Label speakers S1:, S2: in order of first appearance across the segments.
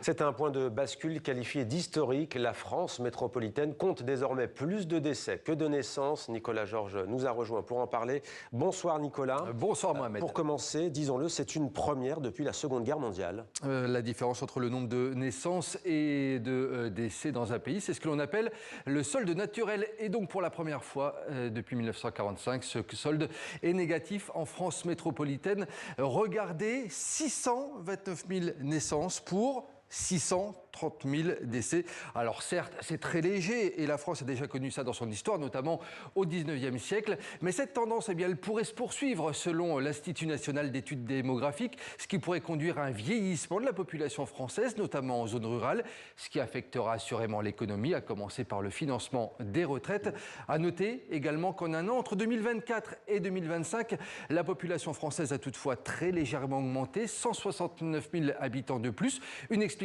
S1: C'est un point de bascule qualifié d'historique. La France métropolitaine compte désormais plus de décès que de naissances. Nicolas Georges nous a rejoint pour en parler. Bonsoir Nicolas.
S2: Bonsoir Mohamed.
S1: Pour commencer, disons-le, c'est une première depuis la Seconde Guerre mondiale.
S2: La différence entre le nombre de naissances et de décès dans un pays, c'est ce que l'on appelle le solde naturel. Et donc pour la première fois depuis 1945, ce solde est négatif en France métropolitaine. Regardez, 629 000 naissances pour 630 000 décès. Alors certes, c'est très léger et la France a déjà connu ça dans son histoire, notamment au 19e siècle. Mais cette tendance, eh bien, elle pourrait se poursuivre selon l'Institut national d'études démographiques, ce qui pourrait conduire à un vieillissement de la population française, notamment en zone rurale, ce qui affectera assurément l'économie, à commencer par le financement des retraites. À noter également qu'en un an, entre 2024 et 2025, la population française a toutefois très légèrement augmenté, 169 000 habitants de plus. Une explication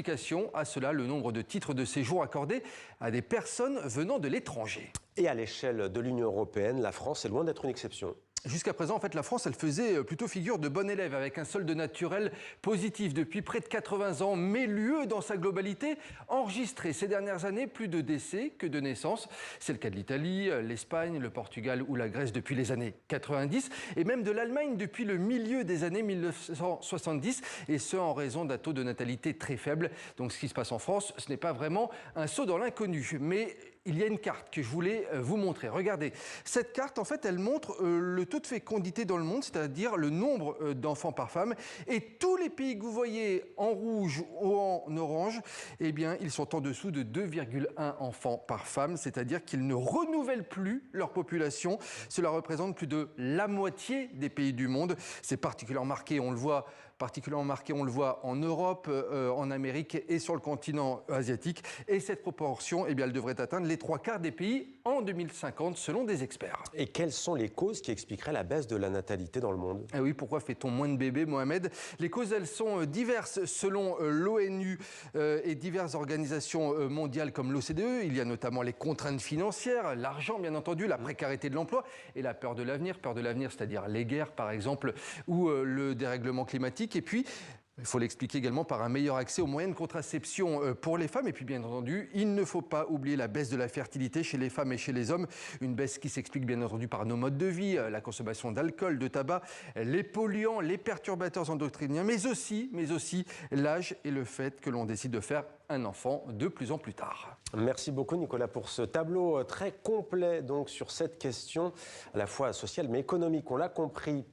S2: à cela, le nombre de titres de séjour accordés à des personnes venant de l'étranger.
S1: Et à l'échelle de l'Union européenne, la France est loin d'être une exception.
S2: Jusqu'à présent, en fait, la France, elle faisait plutôt figure de bon élève avec un solde naturel positif depuis près de 80 ans. Mais l'UE, dans sa globalité, a enregistré ces dernières années plus de décès que de naissances. C'est le cas de l'Italie, l'Espagne, le Portugal ou la Grèce depuis les années 90 et même de l'Allemagne depuis le milieu des années 1970, et ce en raison d'un taux de natalité très faible. Donc ce qui se passe en France, ce n'est pas vraiment un saut dans l'inconnu. Mais il y a une carte que je voulais vous montrer. Regardez, cette carte, en fait, elle montre le taux de fécondité dans le monde, c'est-à-dire le nombre d'enfants par femme. Et tous les pays que vous voyez en rouge ou en orange, eh bien, ils sont en dessous de 2,1 enfants par femme, c'est-à-dire qu'ils ne renouvellent plus leur population. Cela représente plus de la moitié des pays du monde. C'est particulièrement marqué, on le voit en Europe, en Amérique et sur le continent asiatique. Et cette proportion, eh bien, elle devrait atteindre les 3/4 des pays en 2050, selon des experts.
S1: Et quelles sont les causes qui expliqueraient la baisse de la natalité dans le monde?
S2: Ah oui, pourquoi fait-on moins de bébés, Mohamed? Les causes, elles sont diverses selon l'ONU et diverses organisations mondiales comme l'OCDE. Il y a notamment les contraintes financières, l'argent, bien entendu, la précarité de l'emploi et la peur de l'avenir. Peur de l'avenir, c'est-à-dire les guerres, par exemple, ou le dérèglement climatique. Et puis, il faut l'expliquer également par un meilleur accès aux moyens de contraception pour les femmes. Et puis, bien entendu, il ne faut pas oublier la baisse de la fertilité chez les femmes et chez les hommes. Une baisse qui s'explique bien entendu par nos modes de vie, la consommation d'alcool, de tabac, les polluants, les perturbateurs endocriniens, mais aussi l'âge et le fait que l'on décide de faire un enfant de plus en plus tard.
S1: Merci beaucoup Nicolas pour ce tableau très complet donc sur cette question à la fois sociale mais économique. On l'a compris.